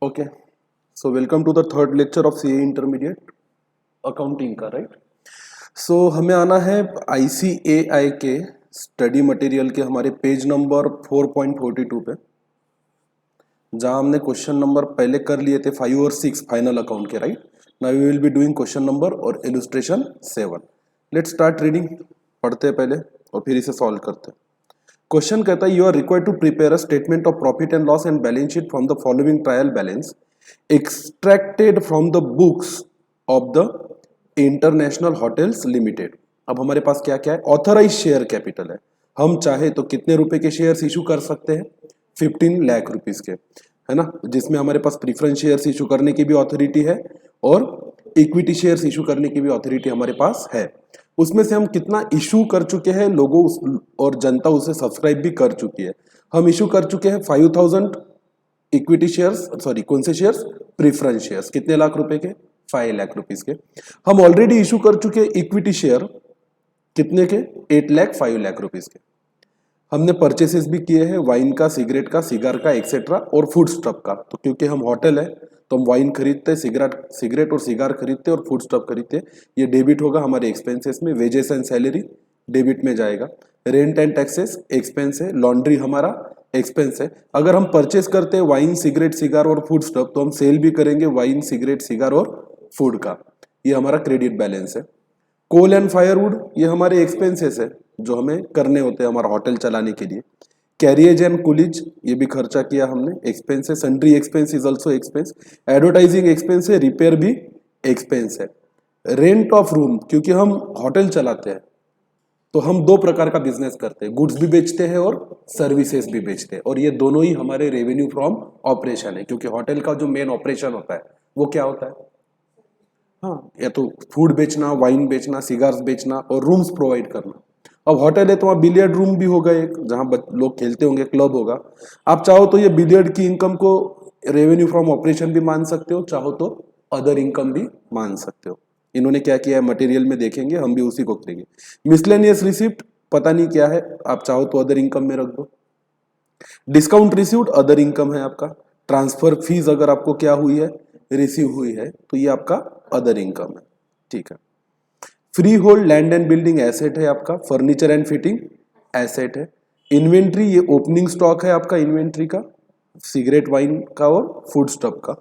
Okay, so welcome to the third lecture of CA intermediate accounting का, right. So हमें आना है ICAI के स्टडी मटेरियल के हमारे पेज नंबर 4.42 पे, जहां हमने क्वेश्चन नंबर पहले कर लिए थे 5 और 6 फाइनल अकाउंट के, right. Now we will be doing question number और इलस्ट्रेशन 7। Let's start reading. पढ़ते हैं पहले और फिर इसे सॉल्व करते हैं। क्वेश्चन कहता है you are required to prepare a statement of profit and loss and balance sheet from the following trial balance extracted from the books of the international hotels limited. अब हमारे पास क्या क्या है? ऑथराइज शेयर कैपिटल है। हम चाहे तो कितने रुपए के शेयर्स इशू कर सकते हैं? 15 लाख रुपीस के, है ना, जिसमें हमारे पास प्रीफरेंस शेयर्स इशू करने की भी अथॉरिटी है और इक्विटी शेयर्स इशू करने की भी अथॉरिटी हमारे पास है। उसमें से हम कितना इशू कर चुके हैं, लोगों और जनता उसे सब्सक्राइब भी कर चुकी है। हम इशू कर चुके हैं 5000 इक्विटी शेयर्स, सॉरी कौन से शेयर्स? Preference shares. कितने लाख रुपए के? 5 लाख रुपीस के। हम ऑलरेडी इशू कर चुके हैं इक्विटी शेयर कितने के? 8 लाख 5 लाख रुपीस के। हमने परचेसेस भी किए हैं वाइन का, सिगरेट का, सिगार का, एक्सेट्रा और फूड स्टफ का। तो क्योंकि हम होटल है तो हम वाइन खरीदते हैं, सिगरेट और सिगार खरीदते हैं और फूड स्टफ खरीदते हैं। ये डेबिट होगा हमारे एक्सपेंसेस में। वेजेस एंड सैलरी डेबिट में जाएगा। रेंट एंड टैक्सेस एक्सपेंस है। लॉन्ड्री हमारा एक्सपेंस है। अगर हम परचेस करते हैं वाइन, सिगरेट, सिगार और फूड स्टफ तो हम सेल भी करेंगे वाइन, सिगरेट, सिगार और फूड का। ये हमारा क्रेडिट बैलेंस है। कोल एंड फायरवुड ये हमारे एक्सपेंसेस है जो हमें करने होते हैं हमारा होटल चलाने के लिए। कैरियज एंड कुलिज ये भी खर्चा किया हमने, एक्सपेंस है। Sundry expense is also expense. Advertising expense है। रिपेयर भी एक्सपेंस है। रेंट ऑफ रूम, क्योंकि हम होटल चलाते हैं तो हम दो प्रकार का बिजनेस करते हैं, गुड्स भी बेचते हैं और सर्विसेज भी बेचते हैं, और ये दोनों ही हमारे रेवेन्यू फ्रॉम ऑपरेशन है। क्योंकि होटल का जो मेन ऑपरेशन होता है वो क्या होता है? हाँ, या तो फूड बेचना, वाइन बेचना, सिगार्स बेचना और रूम्स प्रोवाइड करना। अब होटल है तो वहाँ बिलियर्ड रूम भी होगा एक, जहाँ लोग खेलते होंगे, क्लब होगा। आप चाहो तो ये बिलियर्ड की इनकम को रेवेन्यू फ्रॉम ऑपरेशन भी मान सकते हो, चाहो तो अदर इनकम भी मान सकते हो। इन्होंने क्या किया है मटेरियल में देखेंगे, हम भी उसी को करेंगे। मिसलेनियस रिसिप्ट पता नहीं क्या है, आप चाहो तो अदर इनकम में रख दो। डिस्काउंट रिसीव्ड अदर इनकम है आपका। ट्रांसफर फीस अगर आपको क्या हुई है? रिसीव हुई है, तो ये आपका अदर इनकम है। ठीक है। Free hold land and building asset है आपका। फर्नीचर एंड फिटिंग एसेट है। इन्वेंट्री ये ओपनिंग स्टॉक है आपका इन्वेंट्री का, सिगरेट, वाइन का और फूड स्टफ का।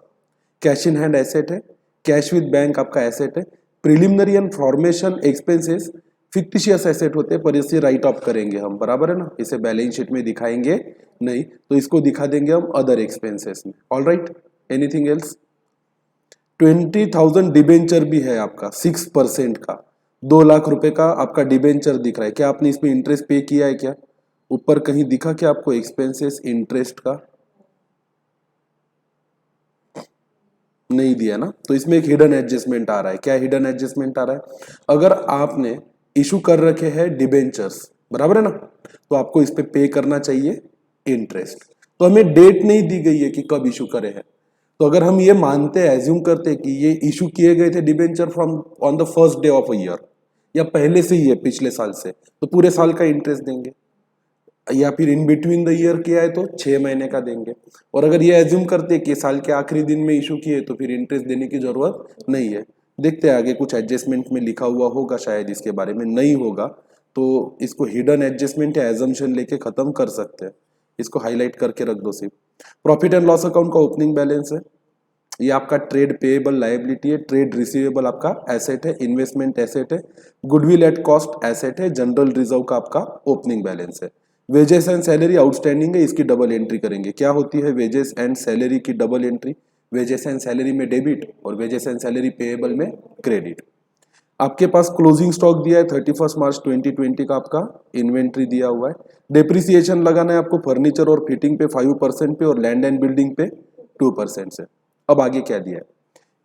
कैश इन हैंड एसेट है। कैश विद बैंक आपका एसेट है। Preliminary and formation expenses fictitious asset होते हैं, पर इसे राइट ऑफ करेंगे हम, बराबर है ना। इसे बैलेंस शीट में दिखाएंगे नहीं, तो इसको दिखा देंगे हम अदर एक्सपेंसेस में। All right, anything else? 20,000 debenture भी है आपका 6% का। 2 लाख रुपए का आपका डिबेंचर दिख रहा है। क्या आपने इसमें इंटरेस्ट पे किया है क्या? ऊपर कहीं दिखा क्या आपको एक्सपेंसेस इंटरेस्ट का? नहीं दिया ना, तो इसमें एक हिडन एडजस्टमेंट आ रहा है। क्या हिडन एडजस्टमेंट आ रहा है? अगर आपने इशू कर रखे हैं डिबेंचर्स, बराबर है ना, तो आपको इस पे पे करना चाहिए इंटरेस्ट। तो हमें डेट नहीं दी गई है कि कब इशू करे हैं। तो अगर हम ये मानते हैं, एज्यूम करते हैं कि ये इशू किए गए थे debenture from on the first day of a year, या पहले से ही है पिछले साल से, तो पूरे साल का इंटरेस्ट देंगे। या फिर इन बिटवीन द ईयर किया है तो 6 महीने का देंगे। और अगर ये एज्यूम करते हैं कि साल के आखिरी दिन में इशू किए तो फिर इंटरेस्ट देने की जरूरत नहीं है। देखते हैं आगे कुछ एडजस्टमेंट में लिखा हुआ होगा, शायद इसके बारे में नहीं होगा तो इसको हिडन एडजस्टमेंट या एजम्पशन लेके खत्म कर सकते हैं। इसको हाईलाइट करके रख दो सिर्फ। प्रॉफिट एंड लॉस अकाउंट का ओपनिंग बैलेंस है। ये आपका ट्रेड पेएबल लायबिलिटी है। ट्रेड रिसीवेबल आपका एसेट है। इन्वेस्टमेंट एसेट है। गुडविल एट कॉस्ट एसेट है। जनरल रिजर्व का आपका ओपनिंग बैलेंस है। वेजेस एंड सैलरी आउटस्टैंडिंग है, इसकी डबल एंट्री करेंगे। क्या होती है वेजेस एंड सैलरी की double entry? Wages and salary में डेबिट और वेजेस एंड सैलरी पेएबल में क्रेडिट। आपके पास क्लोजिंग स्टॉक दिया है 31 मार्च 2020 का आपका इन्वेंट्री दिया हुआ है। डेप्रिसिएशन लगाना है आपको फर्नीचर और फिटिंग पे 5% पे और लैंड एंड बिल्डिंग पे 2% से। अब आगे क्या दिया है?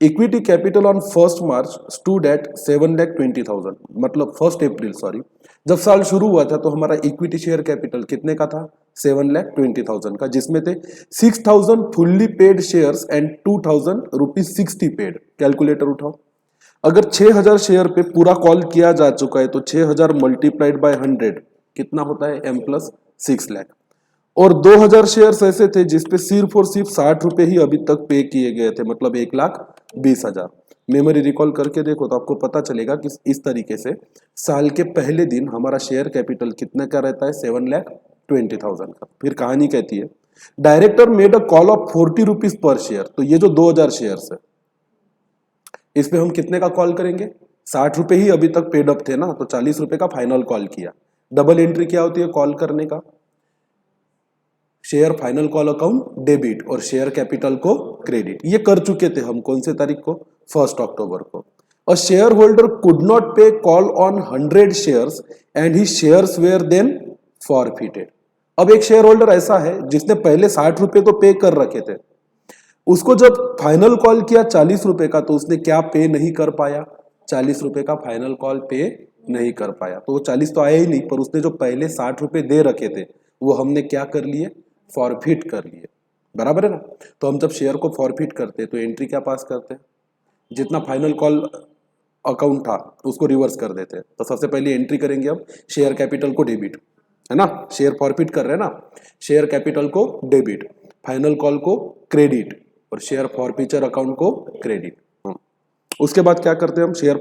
Equity capital on 1 March stood at 7,20,000, मतलब 1 अप्रैल सॉरी, जब साल शुरू हुआ था तो हमारा इक्विटी शेयर कैपिटल कितने का था? 7,20,000 का, जिसमें थे 6,000 fully paid shares and 2,000 rupees 60 paid. Calculator उठाओ। अगर 6,000 शेयर पे पूरा कॉल किया जा चुका है तो 6,000 मल्टीप्लाइड बाय 100 कितना होता है? M+6 लाख। और 2000 शेयर्स ऐसे थे जिसपे सिर्फ और सिर्फ 60 रुपए ही अभी तक पे किए गए थे, मतलब 1,20,000। मेमोरी रिकॉल करके देखो तो आपको पता चलेगा कि इस तरीके से साल के पहले दिन हमारा शेयर कैपिटल कितने का रहता है, 7,20,000 का। फिर कहानी कहती है director made a call of 40 rupees per share. तो ये जो 2000 शेयर्स है इस पे हम कितने का कॉल करेंगे, 60 रुपए ही अभी तक पेड अप थे ना, तो 40 रुपए का फाइनल कॉल किया। डबल एंट्री क्या होती है कॉल करने का, share final call account debit और शेयर कैपिटल को क्रेडिट। ये कर चुके थे हम कौन से तारीख को, 1 अक्टूबर को। A share holder could not pay call on 100 shares and he shares were then forfeited. अब एक शेयर होल्डर ऐसा है जिसने पहले 60 रुपए तो पे कर रखे थे, उसको जब फाइनल कॉल किया 40 रुपए का तो उसने क्या पे नहीं कर पाया, 40 रुपए का फाइनल कॉल पे नहीं कर पाया। तो वो 40 तो आया ही नहीं, पर उसने जो पहले 60 रुपए दे रखे थे वो हमने क्या कर लिए, फॉरफिट कर लिए। बराबर है ना। तो हम जब शेयर को फॉरफिट करते हैं तो एंट्री क्या पास करते हैं, जितना फाइनल कॉल अकाउंट था उसको रिवर्स कर देते हैं। तो सबसे पहले एंट्री करेंगे हम शेयर कैपिटल को डेबिट, है ना, शेयर फॉरफिट कर रहे हैं ना, शेयर कैपिटल को डेबिट, फाइनल कॉल को क्रेडिट और शेयर फॉरफीचर अकाउंट को क्रेडिट। उसके बाद क्या करते हैं हम, शेयर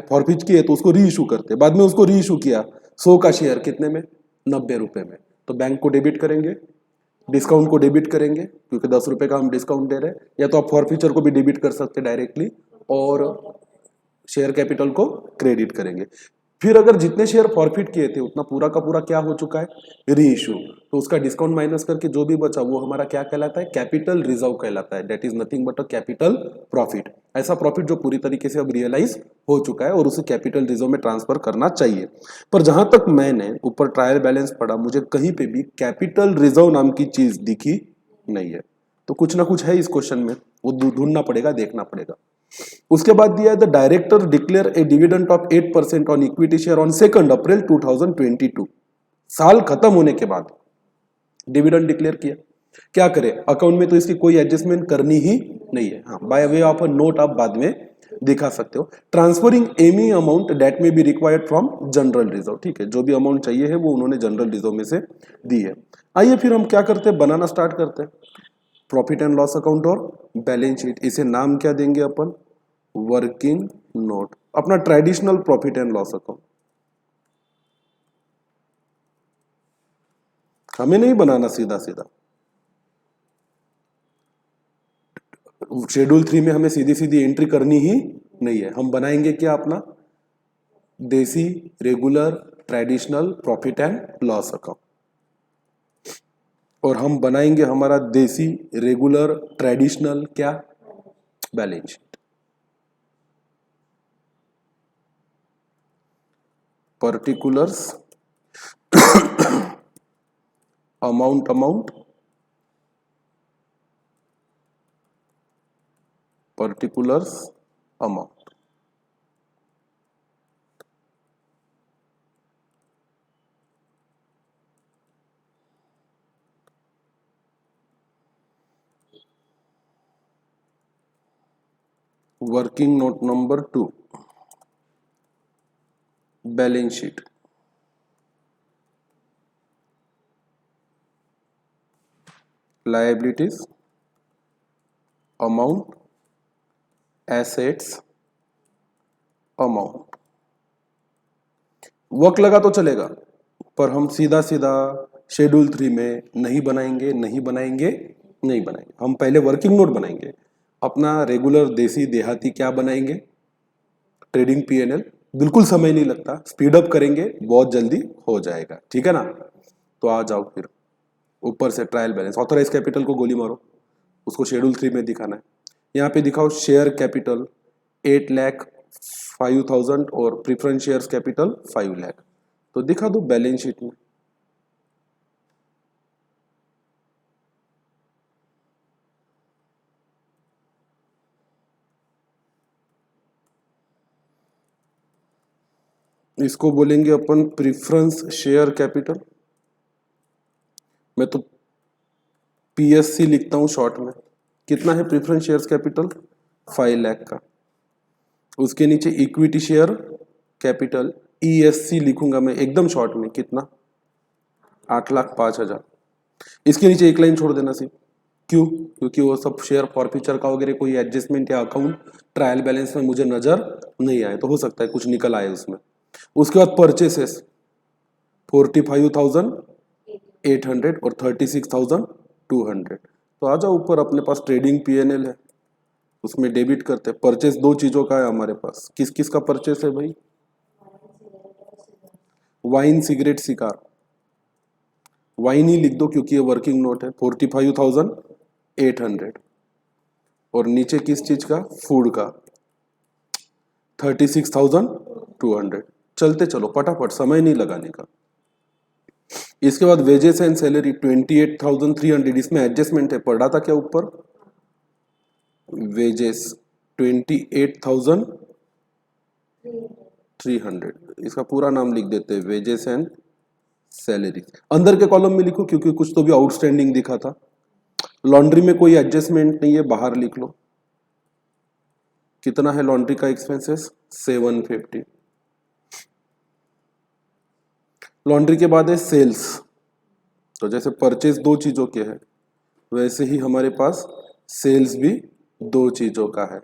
फॉरफिट किए तो उसको री इशू करते हैं। बाद में उसको री इशू किया 100 का शेयर कितने में, 90 रुपए में। तो बैंक को डेबिट करेंगे, डिस्काउंट को डेबिट करेंगे क्योंकि 10 रुपए का हम डिस्काउंट दे रहे हैं, या तो आप फॉरफीचर को भी डेबिट कर सकते हैं डायरेक्टली, और शेयर कैपिटल को क्रेडिट करेंगे। फिर अगर जितने शेयर फॉरफिट किए थे उतना पूरा का पूरा क्या हो चुका है, री इशू, तो उसका डिस्काउंट माइनस करके जो भी बचा वो हमारा क्या कहलाता है, कैपिटल रिजर्व कहलाता है। That is nothing but a capital profit. ऐसा प्रॉफिट जो पूरी तरीके से अब रियलाइज हो चुका है और उसे कैपिटल रिजर्व में ट्रांसफर करना चाहिए। पर जहां तक मैंने ऊपर ट्रायल बैलेंस पढ़ा मुझे कहीं पे भी कैपिटल रिजर्व नाम की चीज दिखी नहीं है। तो कुछ ना कुछ है इस क्वेश्चन में, वो ढूंढना पड़ेगा, देखना पड़ेगा। उसके बाद दिया है the director declare A dividend of 8% on equity share on 2 अप्रैल 2022। साल खत्म होने के बाद डिविडेंड डिक्लेयर किया। क्या करे, अकाउंट में तो इसकी कोई एडजस्टमेंट करनी ही नहीं है। हाँ, by way of a note आप बाद में दिखा सकते हो। ट्रांसफरिंग एनी अमाउंट दैट में be required from general reserve. ठीक है, जो भी अमाउंट चाहिए है वो उन्होंने जनरल रिजर्व में से दी है। आइए फिर हम क्या करते हैं, बनाना स्टार्ट करते हैं प्रॉफिट एंड लॉस अकाउंट और बैलेंस शीट। इसे नाम क्या देंगे अपन, वर्किंग नोट, अपना traditional profit and loss account. हमें नहीं बनाना सीधा सीधा, शेड्यूल 3 में हमें सीधी सीधी एंट्री करनी ही नहीं है। हम बनाएंगे क्या, अपना देसी regular traditional profit and loss account, और हम बनाएंगे हमारा देसी रेगुलर ट्रेडिशनल क्या, balance sheet. Particulars amount particulars amount. Working note number 2, balance sheet. Liabilities, amount, assets, amount. वक्त लगा तो चलेगा, पर हम सीधा सीधा शेड्यूल 3 में नहीं बनाएंगे, नहीं बनाएंगे, नहीं बनाएंगे। हम पहले वर्किंग नोट बनाएंगे, अपना रेगुलर देसी देहाती क्या बनाएंगे, ट्रेडिंग पीएनएल। बिल्कुल समय नहीं लगता, स्पीड अप करेंगे, बहुत जल्दी हो जाएगा। ठीक है ना। तो आ जाओ फिर ऊपर से ट्रायल बैलेंस, ऑथराइज कैपिटल को गोली मारो, उसको शेड्यूल 3 में दिखाना है। यहाँ पे दिखाओ शेयर कैपिटल 8,05,000 और प्रीफरेंस शेयर्स कैपिटल 5 लाख। तो दिखा दो बैलेंस शीट में। इसको बोलेंगे अपन प्रीफरेंस शेयर कैपिटल। मैं तो पीएससी लिखता हूं शॉर्ट में। कितना है प्रीफरेंस शेयर्स कैपिटल, 5 लाख का। उसके नीचे इक्विटी शेयर कैपिटल ईएससी लिखूंगा मैं एकदम शॉर्ट में, कितना 8,05,000। इसके नीचे एक लाइन छोड़ देना सिर्फ। क्यों? क्योंकि वो सब शेयर फॉरफीचर का वगैरह कोई एडजस्टमेंट या अकाउंट ट्रायल बैलेंस में मुझे नजर नहीं आए, तो हो सकता है कुछ निकल आए उसमें। उसके बाद परचेसेस 45,800 और 36,200। तो आ जाओ ऊपर, अपने पास ट्रेडिंग PNL है, उसमें डेबिट करते हैं। परचेस दो चीजों का है हमारे पास। किस किस का परचेस है भाई? Wine, cigarette, cigar. वाइन ही लिख दो क्योंकि ये वर्किंग नोट है। 45,800 और नीचे किस चीज का? फूड का 36,200। चलते चलो फटाफट, समय नहीं लगाने का। इसके बाद वेजेस एंड सैलरी 28,300। इसमें एडजस्टमेंट है, पढ़ा था क्या ऊपर? वेजेस 28,300। इसका पूरा नाम लिख देते हैं, वेजेस एंड सैलरी। अंदर के कॉलम में लिखो क्योंकि कुछ तो भी आउटस्टैंडिंग दिखा था। लॉन्ड्री में कोई एडजस्टमेंट नहीं है, बाहर लिख लो। कितना है लॉन्ड्री का एक्सपेंसेस? 750। लॉन्ड्री के बाद है सेल्स। तो जैसे परचेज दो चीजों के है, वैसे ही हमारे पास सेल्स भी दो चीजों का है।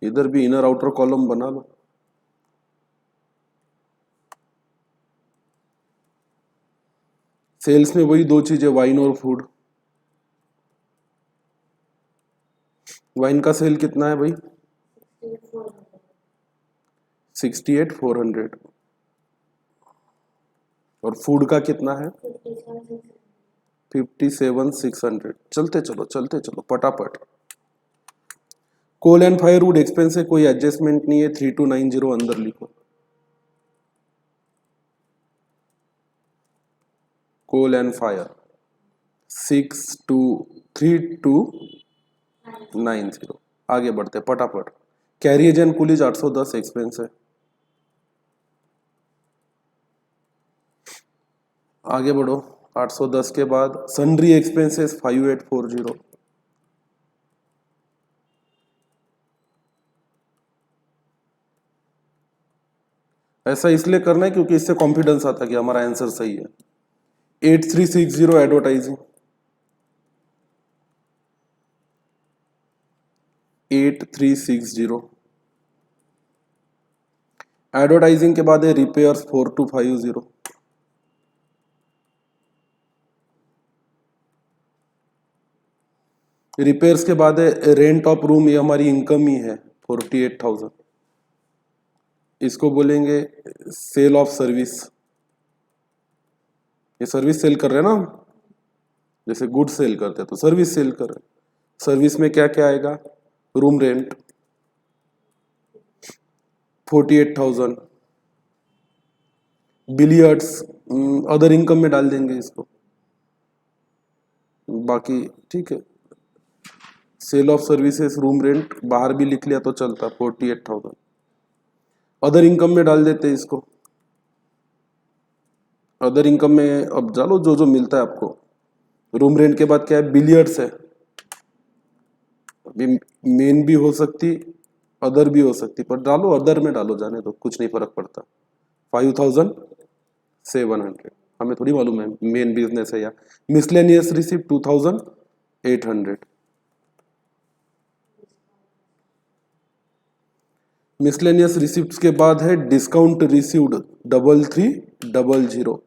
इधर भी इनर आउटर कॉलम बना लो। सेल्स में वही दो चीजें, वाइन और फूड। वाइन का सेल कितना है भाई? 68,400। और फूड का कितना है? 57,600। चलते चलो फटाफट। कोल एंड फायरवुड एक्सपेंस है, कोई एडजस्टमेंट नहीं है। 3290 अंदर लिखो। कोल एंड फायर 3290। आगे बढ़ते फटाफट। कैरियज एंड पुलिस 810 एक्सपेंस है। आगे बढ़ो। 810 के बाद सन्ड्री एक्सपेंसेस 5840। ऐसा इसलिए करना है क्योंकि इससे कॉन्फिडेंस आता है कि हमारा आंसर सही है। 8360 एडवर्टाइजिंग 8360। एडवर्टाइजिंग के बाद है रिपेयर्स 4250। रिपेयर्स के बाद है रेंट ऑफ रूम, ये हमारी इनकम ही है 48,000। इसको बोलेंगे सेल ऑफ सर्विस। ये सर्विस सेल कर रहे हैं ना हम, जैसे गुड सेल करते हैं तो सर्विस सेल कर रहे हैं। सर्विस में क्या क्या आएगा? Room rent 48,000। Billiards other income में डाल देंगे इसको, बाकी ठीक है। Sale of services, room rent बाहर भी लिख लिया तो चलता। 48,000 अदर इनकम में डाल देते हैं इसको। अदर इनकम में अब डालो जो जो मिलता है आपको। रूम रेंट के बाद क्या है? बिलियर्ड्स है। अभी मेन भी हो सकती, अदर भी हो सकती, पर डालो अदर में डालो, जाने दो, कुछ नहीं फर्क पड़ता। 5,700। हमें थोड़ी मालूम है मेन बिजनेस है या। Miscellaneous receipt 2,800। मिसलेनियस रिसिप्ट के बाद है डिस्काउंट रिसीव्ड 3300।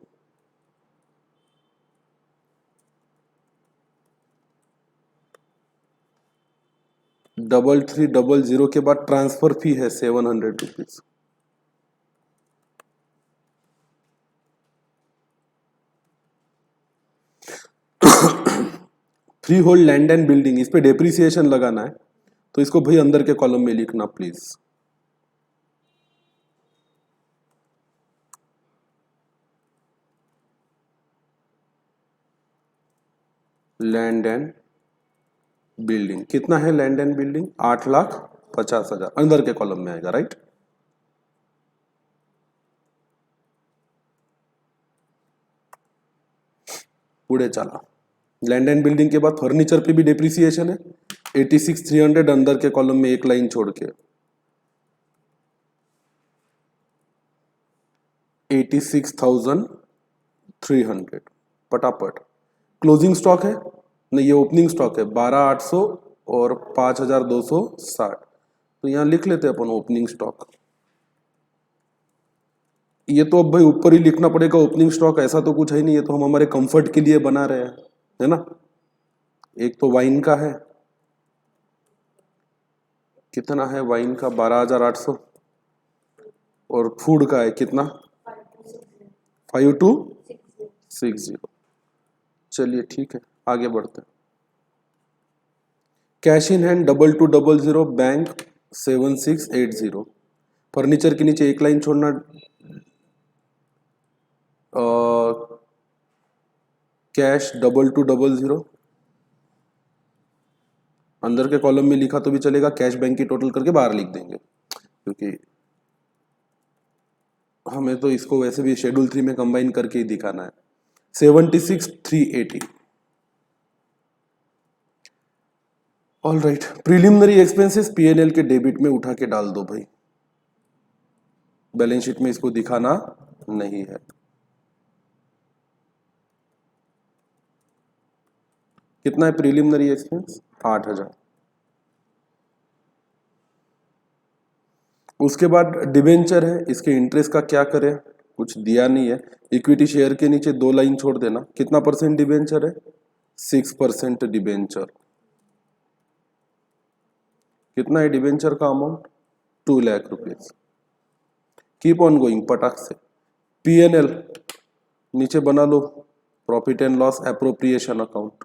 3300 के बाद ट्रांसफर फी है 700 rupees. Free hold land and building, इस पे डेप्रिसिएशन लगाना है, तो इसको भाई अंदर के कॉलम में लिखना प्लीज। लैंड एंड बिल्डिंग कितना है? लैंड एंड बिल्डिंग 8,50,000 अंदर के कॉलम में आएगा, राइट। पूरे चला। लैंड एंड बिल्डिंग के बाद फर्नीचर पे भी डेप्रिसिएशन है 86,300 अंदर के कॉलम में एक लाइन छोड़ के। 86,300 पटापट। क्लोजिंग स्टॉक है नहीं, ये ओपनिंग स्टॉक है 12,800 और 5,260। तो यहाँ लिख लेते हैं अपन ओपनिंग स्टॉक। ये तो अब भाई ऊपर ही लिखना पड़ेगा ओपनिंग स्टॉक, ऐसा तो कुछ है नहीं, ये तो हम हमारे कंफर्ट के लिए बना रहे हैं, है ना। एक तो वाइन का है, कितना है वाइन का 12,800, और फूड का है कितना 5260। चलिए ठीक है, आगे बढ़ते हैं। Cash in hand 2200, bank 7680। Furniture के नीचे एक लाइन छोड़ना, कैश 2200, अंदर के कॉलम में लिखा तो भी चलेगा, कैश बैंक की टोटल करके बाहर लिख देंगे, क्योंकि हमें तो इसको वैसे भी शेड्यूल 3 में कंबाइन करके ही दिखाना है। 76,380। All right, preliminary expenses PNL के डेबिट में उठा के डाल दो भाई, बैलेंस शीट में इसको दिखाना नहीं है। कितना है प्रिलिमिनरी एक्सपेंस 8,000। उसके बाद डिबेंचर है, इसके इंटरेस्ट का क्या करें, कुछ दिया नहीं है। इक्विटी शेयर के नीचे 2 लाइन छोड़ देना, कितना परसेंट डिबेंचर है 6% डिबेंचर। कितना है डिबेंचर का amount 2 lakh rupees. Keep on going पटाख से। पीएनएल नीचे बना लो, profit and loss appropriation account.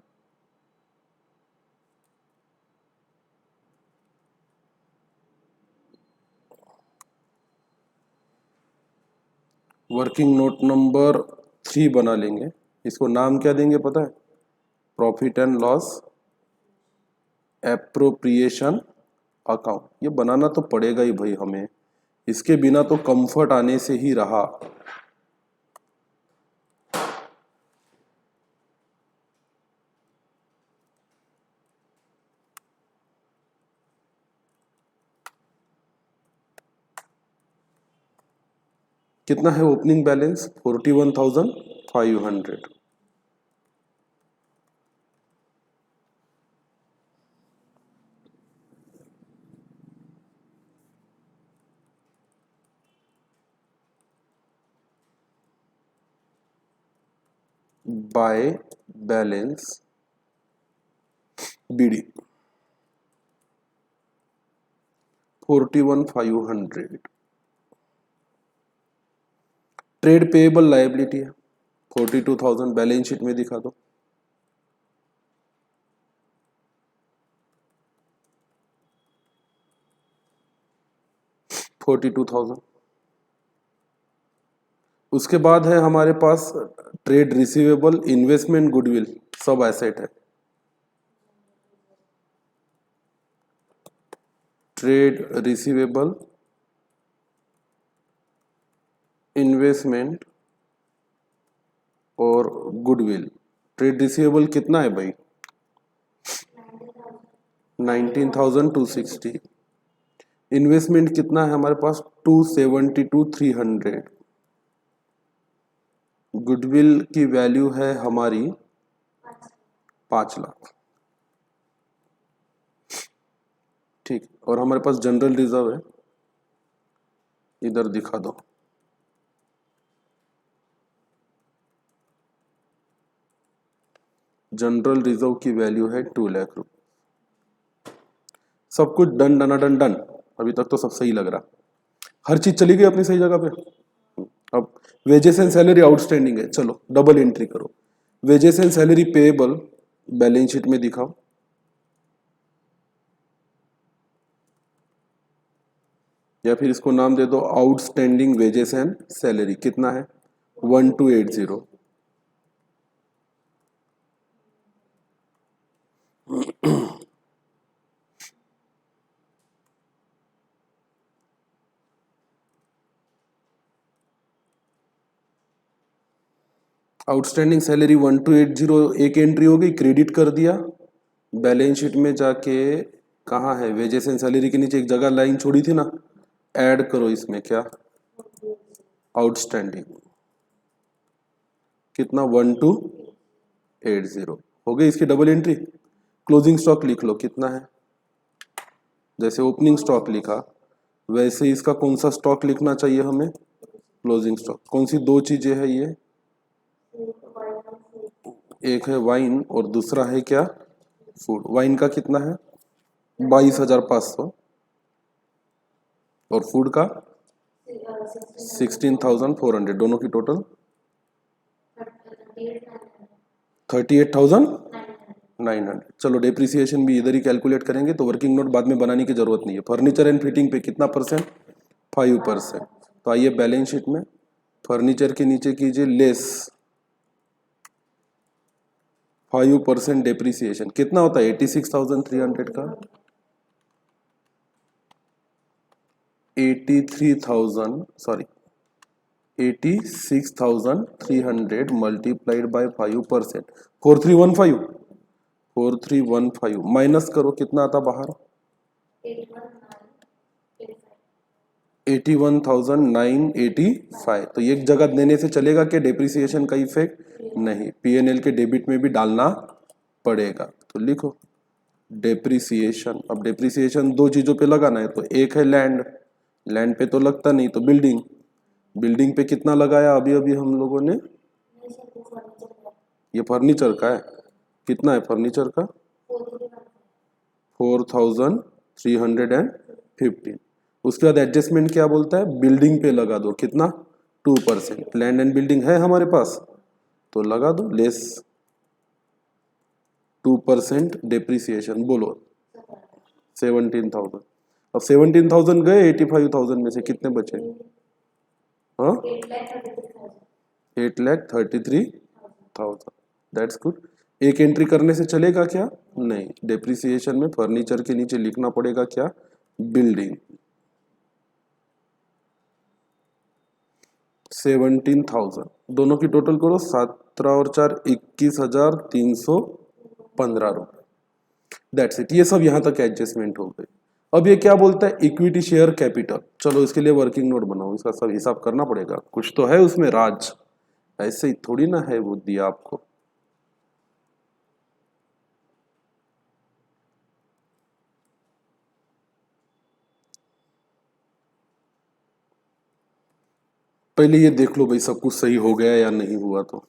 Working note number 3 बना लेंगे, इसको नाम क्या देंगे पता है, profit and loss appropriation account. ये बनाना तो पड़ेगा ही भाई हमें, इसके बिना तो कंफर्ट आने से ही रहा। कितना है opening balance 41,500। By balance BD 41,500। Trade payable liability है 42,000, बैलेंस शीट में दिखा दो। $42,000। उसके बाद है हमारे पास ट्रेड रिसीवेबल, इन्वेस्टमेंट, गुडविल, सब एसेट है। ट्रेड रिसीवेबल, इन्वेस्टमेंट और गुडविल। ट्रेड रिसीवेबल कितना है भाई 19,260। इन्वेस्टमेंट कितना है हमारे पास 272,300। गुडविल की वैल्यू है हमारी 5 लाख। ठीक, और हमारे पास जनरल रिजर्व है, इधर दिखा दो। जनरल रिजर्व की वैल्यू है 2 लाख रुपए। सब कुछ डन डन डन डन, अभी तक तो सब सही लग रहा, हर चीज चली गई अपनी सही जगह पे। अब वेजेस एंड सैलरी आउटस्टैंडिंग है, चलो डबल एंट्री करो। Wages and salary payable balance sheet में दिखाओ। या फिर इसको नाम दे दो आउटस्टैंडिंग वेजेस एंड सैलरी। कितना है 1280। आउटस्टैंडिंग सैलरी 1280, एक एंट्री हो गई, क्रेडिट कर दिया। बैलेंस शीट में जाके कहाँ है, वेजेस एंड सैलरी के नीचे एक जगह लाइन छोड़ी थी ना, ऐड करो इसमें क्या आउटस्टैंडिंग कितना 1280 हो गई इसकी डबल एंट्री। क्लोजिंग स्टॉक लिख लो कितना है, जैसे ओपनिंग स्टॉक लिखा वैसे इसका कौन सा स्टॉक लिखना चाहिए हमें, क्लोजिंग स्टॉक। कौन सी दो चीजें हैं ये, एक है वाइन और दूसरा है क्या, फूड। वाइन का कितना है 22,500 और फूड का 16,400, दोनों की टोटल 38,900। चलो डेप्रिसिएशन भी इधर ही कैलकुलेट करेंगे, तो वर्किंग नोट बाद में बनाने की जरूरत नहीं है। फर्नीचर एंड फिटिंग पे कितना परसेंट, 5%। तो आइए बैलेंस शीट में फर्नीचर के नीचे कीजिए लेस 5% डेप्रिसिएशन, कितना होता है 86,300 का 86,300 मल्टीप्लाइड बाय 5%, 4315। 4315 माइनस करो कितना आता बाहर, 81,985। तो एक जगह देने से चलेगा कि डेप्रिसिएशन का इफेक्ट नहीं, पीएनएल के डेबिट में भी डालना पड़ेगा। तो लिखो डेप्रिसिएशन। अब डेप्रिसिएशन दो चीजों पे लगाना है, तो एक है लैंड, लैंड पे तो लगता नहीं, तो बिल्डिंग, बिल्डिंग पे कितना लगाया अभी अभी हम लोगों ने, ये फर्नीचर का है, कितना है फर्नीचर का 4,315। उसके बाद एडजस्टमेंट क्या बोलता है, बिल्डिंग पे लगा दो कितना 2%। लैंड एंड बिल्डिंग है हमारे पास तो लगा दो लेस 2% डेप्रिसिएशन। बोलो 17,000। अब 17,000 गए 85,000 में से कितने बचे, हाँ 8,33,000। That's good. एक एंट्री करने से चलेगा क्या, नहीं, डेप्रिसिएशन में फर्नीचर के नीचे लिखना पड़ेगा क्या, बिल्डिंग। 17,000 दोनों की टोटल करो, 17 और 4 21,315 रुपए। दैट्स इट, ये सब यहां तक एडजस्टमेंट हो गई। अब ये क्या बोलता है, इक्विटी शेयर कैपिटल। चलो इसके लिए वर्किंग नोट बनाओ, इसका सब हिसाब करना पड़ेगा, कुछ तो है उसमें राज, ऐसे ही थोड़ी ना है वो दिया आपको। पहले ये देख लो भाई सब कुछ सही हो गया या नहीं हुआ, तो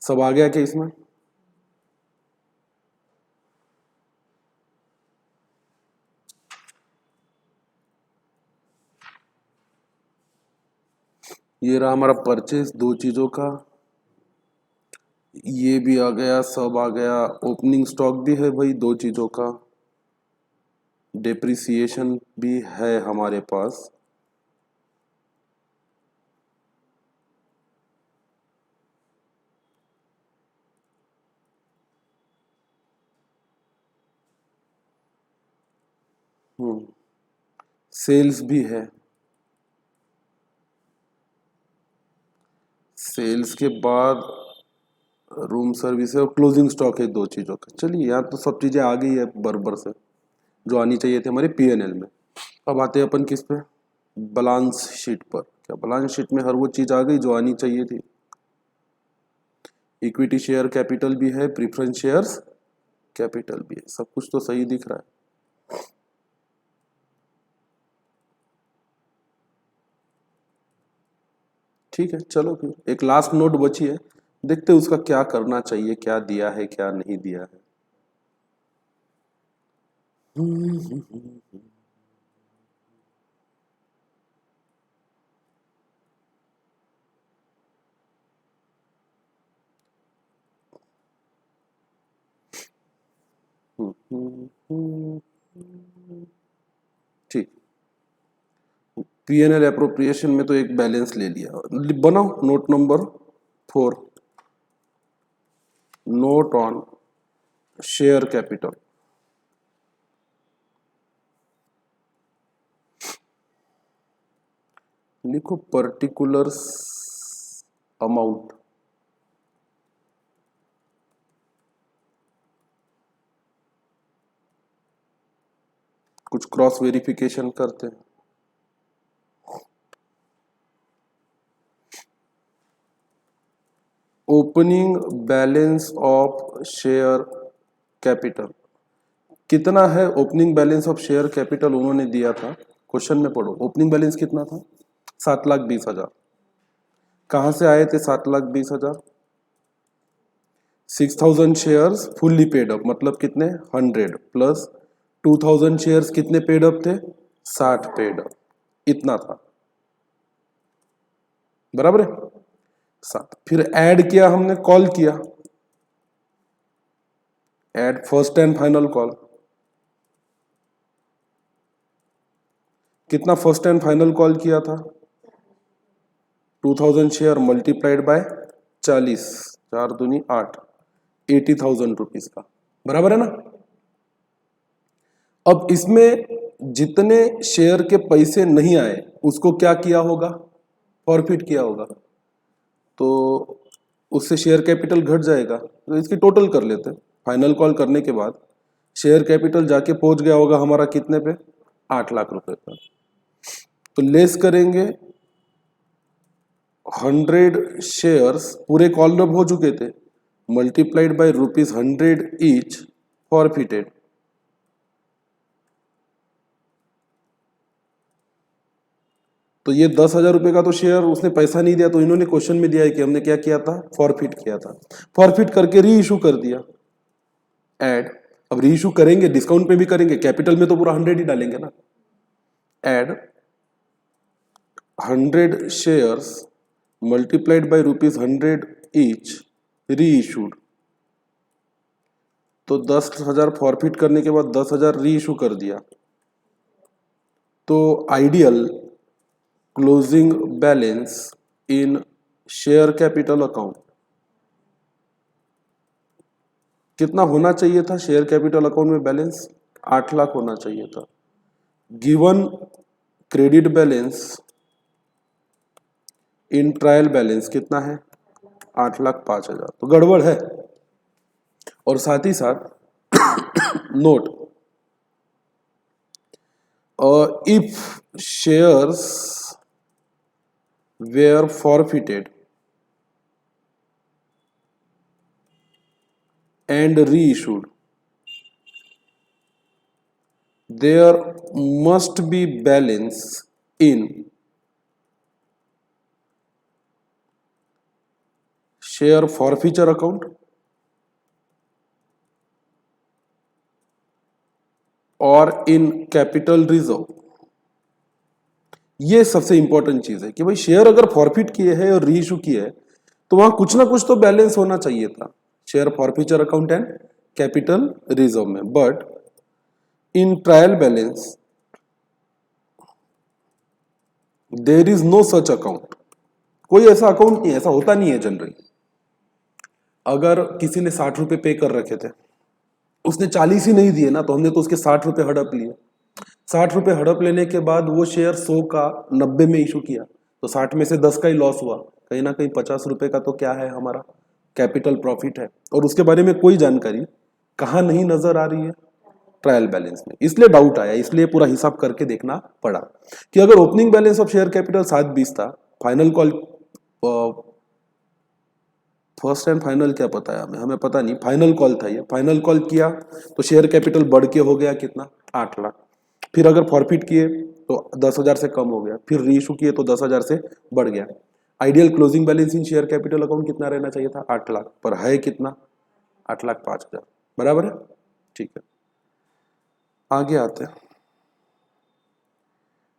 सब आ गया क्या इसमें, ये रहा हमारा परचेज दो चीजों का, ये भी आ गया, सब आ गया। ओपनिंग स्टॉक भी है भाई दो चीजों का, डेप्रिसिएशन भी है हमारे पास, सेल्स भी है, सेल्स के बाद रूम सर्विस है और क्लोजिंग स्टॉक है दो चीजों का। चलिए यहाँ तो सब चीजें आ गई है बराबर से, जो आनी चाहिए थी हमारे पीएनएल में। अब आते हैं अपन किस पे, बैलेंस शीट पर। क्या बैलेंस शीट में हर वो चीज आ गई जो आनी चाहिए थी, इक्विटी शेयर कैपिटल भी है, प्रीफरेंस शेयर्स कैपिटल भी है, सब कुछ तो सही दिख रहा है। ठीक है चलो फिर एक लास्ट नोट बची है, देखते हैं उसका क्या करना चाहिए, क्या दिया है क्या नहीं दिया है। ठीक, पीएनएल एप्रोप्रिएशन में तो एक बैलेंस ले लिया, बनाओ note number 4, note on share capital. लिखो पर्टिकुलर अमाउंट, कुछ क्रॉस वेरिफिकेशन करते हैं। Opening balance of share capital कितना है? Opening balance of share capital उन्होंने दिया था, क्वेश्चन में पढ़ो। ओपनिंग बैलेंस कितना था? 7,20,000। कहां से आए थे 7,20,000? 6,000 शेयर्स फुल्ली पेड अप, मतलब कितने? 100 प्लस 2,000 शेयर्स कितने पेड अप थे? 60 पेड अप, इतना था, बराबर है? 7। फिर ऐड किया हमने, कॉल किया, add first and final call. कितना फर्स्ट एंड फाइनल कॉल किया था? 2,000 शेयर मल्टीप्लाइड बाय 40, 4 दूनी 8, 80,000 रुपीज का, बराबर है ना? अब इसमें जितने शेयर के पैसे नहीं आए उसको क्या किया होगा? फॉरफिट किया होगा, तो उससे शेयर कैपिटल घट जाएगा। तो इसकी टोटल कर लेते हैं। फाइनल कॉल करने के बाद शेयर कैपिटल जाके पहुंच गया होगा हमारा कितने पे? 8 लाख रुपए पर। तो लेस करेंगे 100 शेयर्स पूरे कॉल अप हो चुके थे, मल्टीप्लाइड बाय ₹100 ईच फॉरफिटेड। तो ये 10,000 रुपए का तो शेयर उसने पैसा नहीं दिया, तो इन्होंने क्वेश्चन में दिया है कि हमने क्या किया था? फॉरफिट किया था। फॉरफिट करके री इशू कर दिया, ऐड। अब री इशू करेंगे, डिस्काउंट पे भी करेंगे, कैपिटल में तो पूरा 100 ही डालेंगे ना। Add 100 shares multiplied by ₹100 each री इशूड। तो 10,000 फॉरफिट करने के बाद 10,000 री इशू कर दिया, तो आइडियल क्लोजिंग बैलेंस इन शेयर कैपिटल अकाउंट कितना होना चाहिए था? शेयर कैपिटल अकाउंट में बैलेंस 8 लाख होना चाहिए था। गिवन क्रेडिट बैलेंस इन ट्रायल बैलेंस कितना है? 8,05,000, तो गड़बड़ है। और साथ ही साथ note, if shares where forfeited and reissued, there must be balance in share forfeiture account और in capital reserve। ये सबसे इंपॉर्टेंट चीज है कि भाई शेयर अगर फॉरफिट किए हैं और री इशू किए हैं तो वहां कुछ ना कुछ तो बैलेंस होना चाहिए था, share forfeiture account and capital reserve में। But in trial balance there is no such account. कोई ऐसा अकाउंट नहीं, ऐसा होता नहीं है जनरली। अगर किसी ने 60 रुपए पे कर रखे थे, उसने 40 ही नहीं दिए ना, तो हमने तो उसके 60 रुपए हड़प लिए। 60 रुपए हड़प लेने के बाद वो शेयर 100 का 90 में इशू किया, तो 60 में से 10 का ही लॉस हुआ। कहीं ना कहीं 50 रुपए का तो क्या है, हमारा कैपिटल प्रॉफिट है। और उसके बारे में कोई जानकारी कहाँ नहीं नजर आ रही है? ट्रायल बैलेंस में। इसलिए डाउट आया, इसलिए पूरा हिसाब करके देखना पड़ा कि अगर opening balance of share capital 7,20 था, final call, first and final क्या पता है हमें? हमें पता नहीं, फाइनल कॉल था ये। फाइनल कॉल किया तो शेयर कैपिटल बढ़ के हो गया कितना? 8 लाख। फिर अगर फॉरफिट किए तो 10,000 से कम हो गया, फिर री इशू किए तो 10,000 से बढ़ गया। आइडियल क्लोजिंग बैलेंस इन शेयर कैपिटल अकाउंट कितना रहना चाहिए था? 8 लाख, पर है कितना? 8,05,000, बराबर है? ठीक है, आगे आते हैं।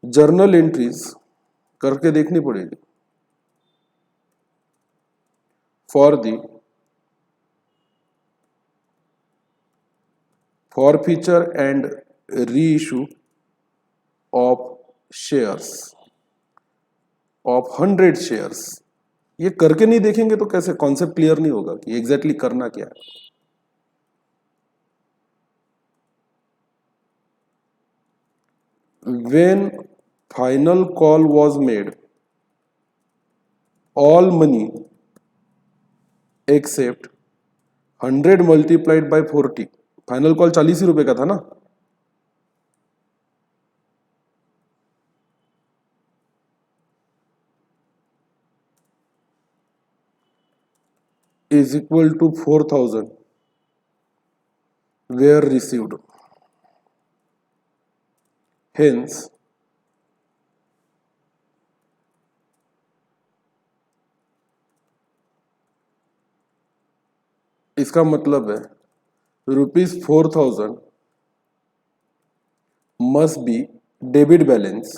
जर्नल एंट्रीज करके देखनी पड़ेगी for the forfeiture and reissue of shares of 100 shares। ये करके नहीं देखेंगे तो कैसे कॉन्सेप्ट क्लियर नहीं होगा कि एग्जैक्टली करना क्या है। When final call was made, all money except 100 multiplied by 40, final call 40 ही रुपए का था ना, is equal to 4,000 were received. Hence, इसका मतलब है ₹4,000 must be debit balance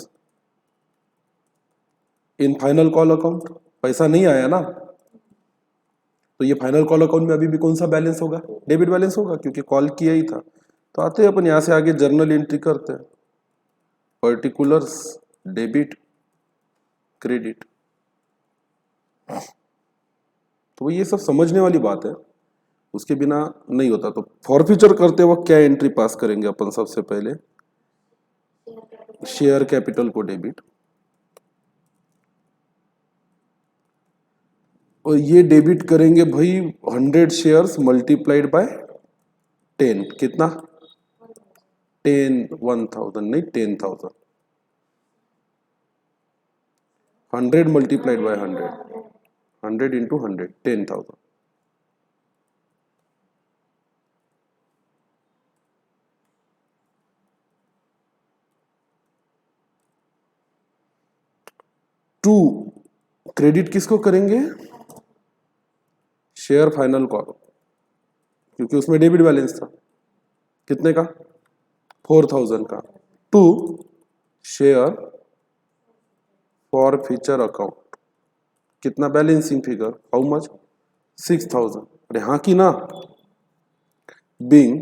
in final call account. पैसा नहीं आया ना, तो ये फाइनल कॉल अकाउंट में अभी भी कौन सा बैलेंस होगा? डेबिट बैलेंस होगा, क्योंकि कॉल किया ही था। तो आते हैं अपन यहाँ से आगे जर्नल एंट्री करते हैं, पर्टिकुलर्स डेबिट क्रेडिट। तो ये सब समझने वाली बात है, उसके बिना नहीं होता। तो फॉरफीचर करते वक्त क्या एंट्री पास करेंगे अपन? सबसे पहले शेयर कैपिटल को डेबिट, और ये डेबिट करेंगे भाई 100 शेयर्स मल्टीप्लाइड बाय 10। कितना? 10,000 नहीं, 10,000। 100 multiplied by 100, 100 into 100, 10,000। To credit किसको करेंगे? शेयर फाइनल कॉल, क्योंकि उसमें डेबिट बैलेंस था। कितने का? 4,000 का। टू शेयर फॉरफीचर अकाउंट, कितना बैलेंसिंग फिगर? How much? 6,000। अरे हाँ की ना? Being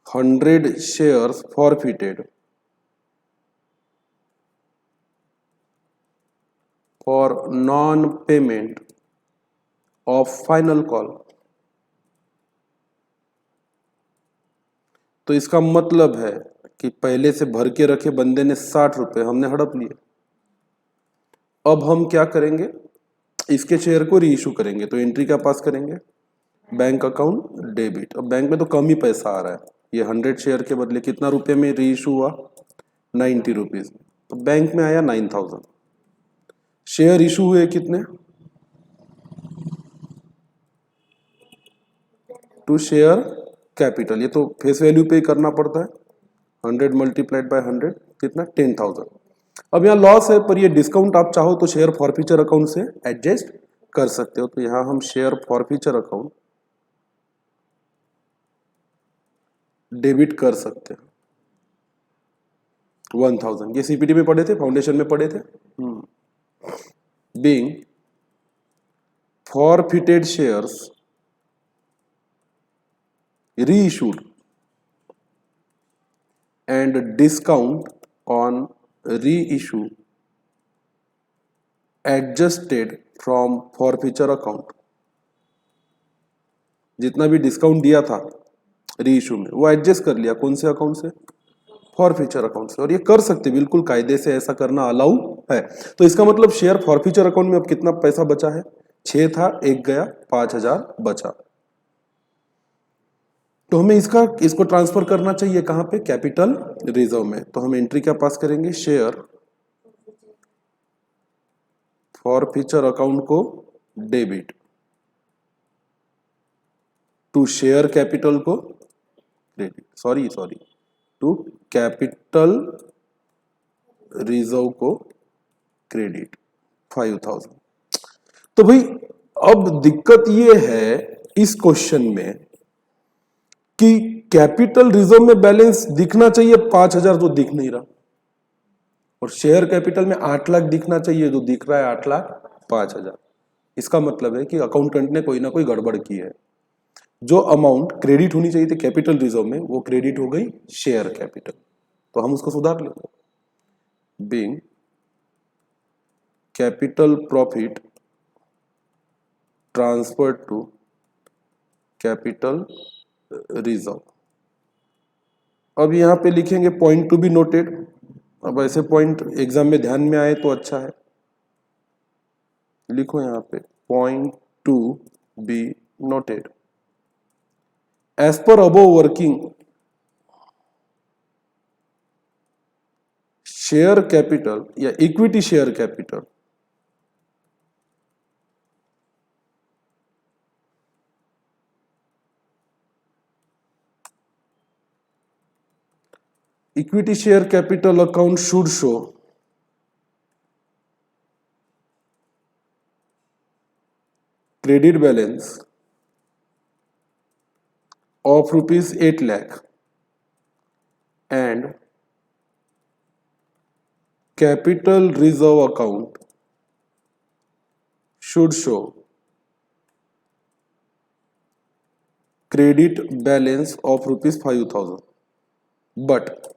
100 shares forfeited for non payment of final call. तो इसका मतलब है कि पहले से भर के रखे बंदे ने 60 रुपए हमने हड़प लिए। अब हम क्या करेंगे? इसके शेयर को री इशू करेंगे। तो एंट्री क्या पास करेंगे? Bank account debit. अब बैंक में तो कम ही पैसा आ रहा है, ये 100 शेयर के बदले कितना रुपए में री इशू हुआ? 90 रुपीज। तो बैंक में आया 9,000। शेयर इशू हुए कितने? टू शेयर कैपिटल, ये तो फेस वैल्यू पे ही करना पड़ता है। 100 मल्टीप्लाइड बाय 100 कितना? 10,000। अब यहाँ लॉस है, पर ये डिस्काउंट आप चाहो तो शेयर फॉरफीचर अकाउंट से एडजस्ट कर सकते हो। तो यहाँ हम शेयर फॉरफीचर अकाउंट डेबिट कर सकते हैं 1,000। ये सीपीटी में पढ़े थे, फाउंडेशन में पढ़े थे। Being forfeited shares reissued and discount on reissue adjusted from forfeiture account। जितना भी डिस्काउंट दिया था रीइशू में वो एडजस्ट कर लिया। कौन से अकाउंट से? फॉरफीचर अकाउंट से। और ये कर सकते, बिल्कुल कायदे से ऐसा करना अलाउ है। तो इसका मतलब शेयर फॉरफीचर अकाउंट में अब कितना पैसा बचा है? 6 था, 1 गया, 5,000 बचा। तो हमें इसको ट्रांसफर करना चाहिए कहां पे? कैपिटल रिजर्व में। तो हम एंट्री क्या पास करेंगे? शेयर फॉरफीचर अकाउंट को डेबिट टू शेयर कैपिटल को credit, sorry to capital reserve को क्रेडिट 5,000। तो भाई अब दिक्कत ये है इस क्वेश्चन में कि कैपिटल रिजर्व में बैलेंस दिखना चाहिए 5,000, तो दिख नहीं रहा, और शेयर कैपिटल में 8 लाख दिखना चाहिए, जो दिख रहा है 8,05,000। इसका मतलब है कि अकाउंटेंट ने कोई ना कोई गड़बड़ की है। जो अमाउंट क्रेडिट होनी चाहिए थी कैपिटल रिजर्व में, वो क्रेडिट हो गई शेयर कैपिटल। तो हम उसको सुधार लेते हैं। Being capital profit transfer to capital reserve. अब यहां पे लिखेंगे पॉइंट टू बी नोटेड। अब ऐसे पॉइंट एग्जाम में ध्यान में आए तो अच्छा है, लिखो यहां पे point to be noted. As per above working, share capital या equity share capital Equity share capital account should show credit balance of rupees 8 lakh and capital reserve account should show credit balance of rupees 5,000. But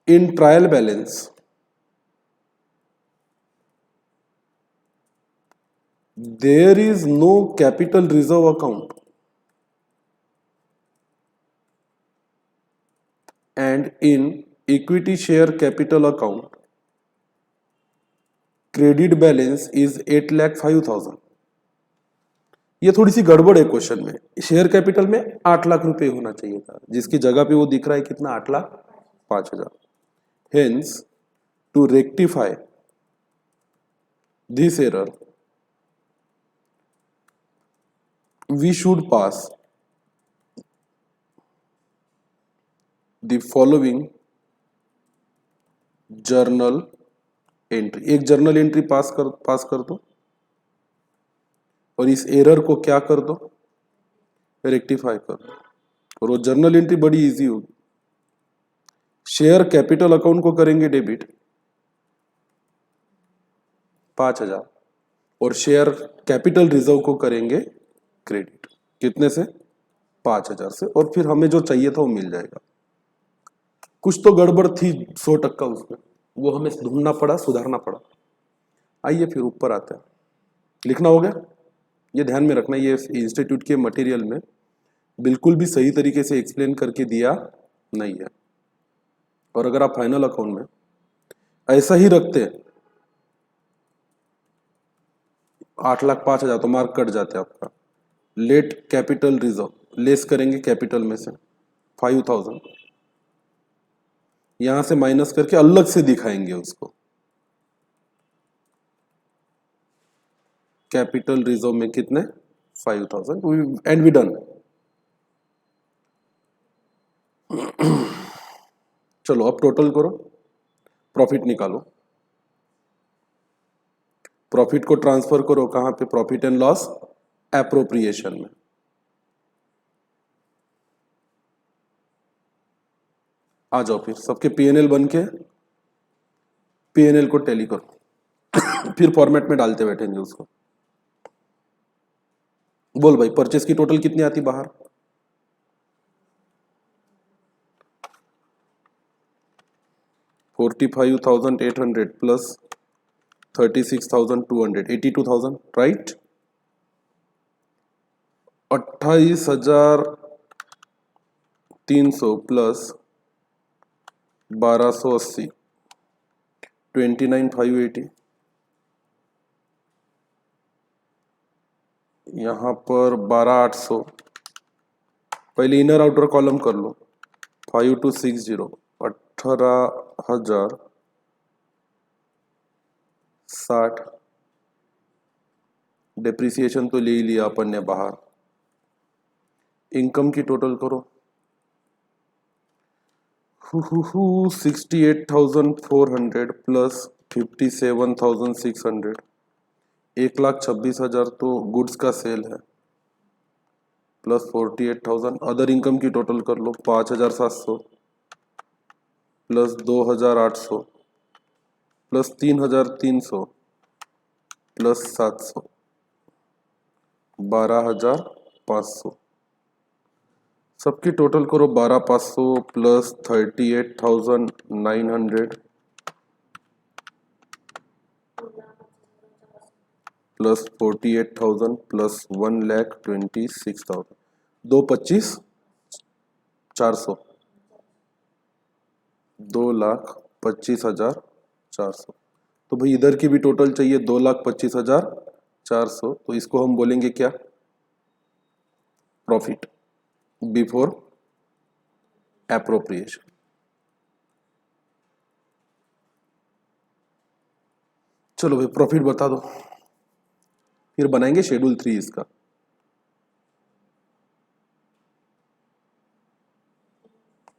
in trial balance, there is no capital reserve account and in equity share capital account, credit balance is 8,05,000। ये थोड़ी सी गड़बड़ है question में। Share capital में 8 लाख रुपए होना चाहिए था, जिसकी जगह पे वो दिख रहा है कितना, 8,05,000। Hence to rectify this error we should pass the following journal entry. एक जर्नल एंट्री पास कर दो और इस एरर को क्या कर दो, रेक्टिफाई कर दो। और वो जर्नल एंट्री बड़ी इजी होगी। शेयर कैपिटल अकाउंट को करेंगे डेबिट 5,000 और शेयर कैपिटल रिजर्व को करेंगे क्रेडिट। कितने से, 5,000 से। और फिर हमें जो चाहिए था वो मिल जाएगा। कुछ तो गड़बड़ थी 100% उसमें, वो हमें ढूंढना पड़ा, सुधारना पड़ा। आइए फिर ऊपर आते हैं। लिखना हो गया? ये ध्यान में रखना, ये इंस्टीट्यूट के मटेरियल में बिल्कुल भी सही तरीके से एक्सप्लेन करके दिया नहीं है। और अगर आप फाइनल अकाउंट में ऐसा ही रखते 8,05,000 तो मार्क कट जाते आपका। लेट कैपिटल रिजर्व लेस करेंगे कैपिटल में से 5,000, यहां से माइनस करके अलग से दिखाएंगे उसको। कैपिटल रिजर्व में कितने, 5,000 एंड वी डन। चलो अब टोटल करो, प्रॉफिट निकालो। प्रॉफिट को ट्रांसफर करो कहां पे, प्रॉफिट एंड लॉस एप्रोप्रिएशन में। आ जाओ फिर सबके पीएनएल बन के, पीएनएल को टैली करो। फिर फॉर्मेट में डालते बैठेंगे उसको। बोल भाई, परचेस की टोटल कितनी आती बाहर, 45,800 प्लस 36,200, 82,000 राइट। 28,300 प्लस 1,280, 29,580। यहां पर 12,800। पहले इनर आउटर कॉलम कर लो। 5,260, 18,060। डेप्रिसिएशन तो ले ही लिया अपन ने बाहर। इनकम की टोटल करो, 68,400 प्लस 57,600, 1,26,000 तो गुड्स का सेल है, प्लस 48,000। अदर इनकम की टोटल कर लो, 5,700 प्लस 2,800 प्लस 3,300 प्लस 700, 12,500। सबकी टोटल करो, 12,500 प्लस 38,900 प्लस 48,000 प्लस 1,26,000, 2,25,400, 2,25,400। तो भाई इधर की भी टोटल चाहिए 2,25,400। तो इसको हम बोलेंगे क्या, प्रॉफिट बिफोर एप्रोप्रिएशन। चलो भाई प्रॉफिट बता दो, फिर बनाएंगे शेड्यूल 3 इसका।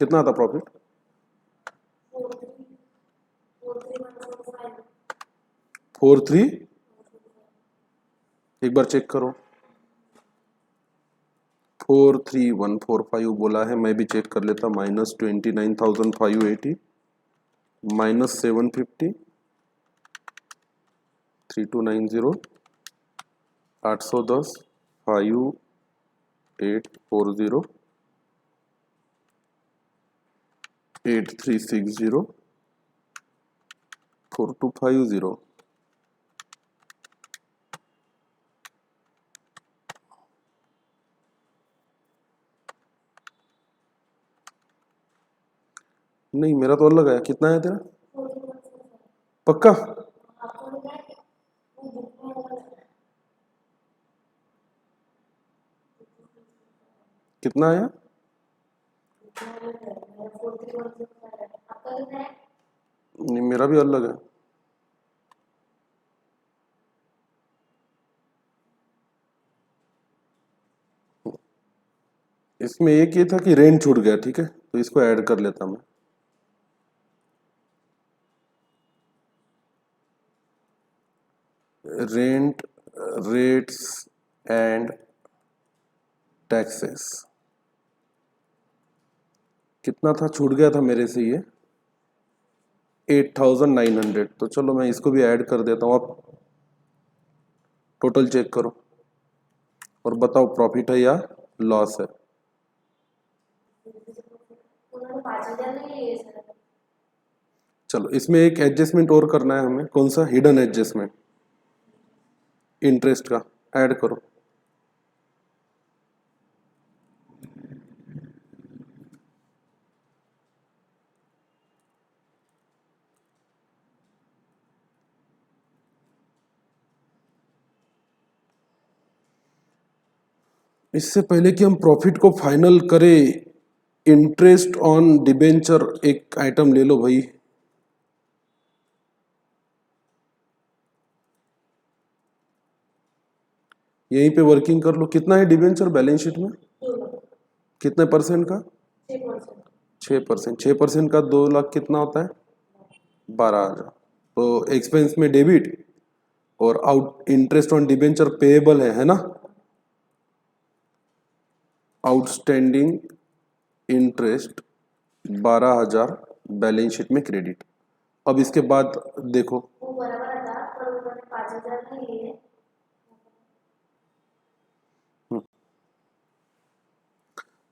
कितना आता प्रॉफिट? 43, एक बार चेक करो। 43145 बोला है, मैं भी चेक कर लेता। -29,580 -750 3290 810 5840 8360 4250। नहीं, मेरा तो अलग है। कितना है तेरा? पक्का? कितना आया? नहीं, मेरा भी अलग है। इसमें एक ये था कि रेंट छूट गया, ठीक है, तो इसको ऐड कर लेता मैं। रेंट, रेट्स एंड टैक्सेस कितना था? छूट गया था मेरे से ये 8,900। तो चलो मैं इसको भी ऐड कर देता हूँ। आप टोटल चेक करो और बताओ प्रॉफिट है या लॉस है। चलो इसमें एक एडजस्टमेंट और करना है हमें। कौन सा? हिडन एडजस्टमेंट, इंटरेस्ट का। ऐड करो। इससे पहले कि हम प्रॉफिट को फाइनल करें, इंटरेस्ट ऑन डिबेंचर एक आइटम ले लो भाई। यहीं पे वर्किंग कर लो। कितना है डिबेंचर बैलेंस शीट में? कितने परसेंट का? 6%। 6% का 2 लाख कितना होता है? 12,000। तो एक्सपेंस में डेबिट और out interest on debenture payable है ना? आउटस्टैंडिंग इंटरेस्ट 12,000 बैलेंस शीट में क्रेडिट। अब इसके बाद देखो,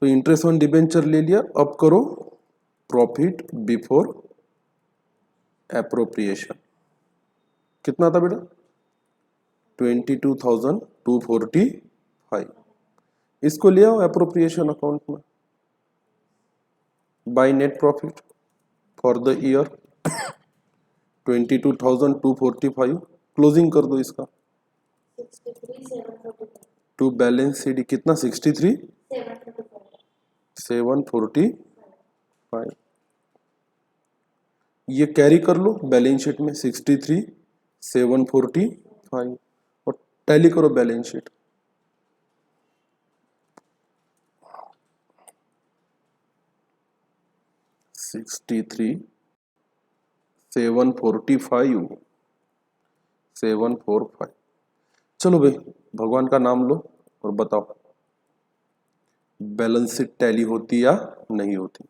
तो इंटरेस्ट ऑन डिबेंचर ले लिया। अब करो प्रॉफिट बिफोर एप्रोप्रिएशन। कितना था बेटा? 22,245। इसको ले आओ एप्रोप्रिएशन अकाउंट में। By net profit for the year 22,245। Closing कर दो इसका। टू बैलेंस शीट कितना? 63,745। ये कैरी कर लो बैलेंस शीट में 63,745 और टैली करो बैलेंस शीट। Sixty three 745। चलो भाई, भगवान का नाम लो और बताओ बैलेंस शीट टैली होती या नहीं होती।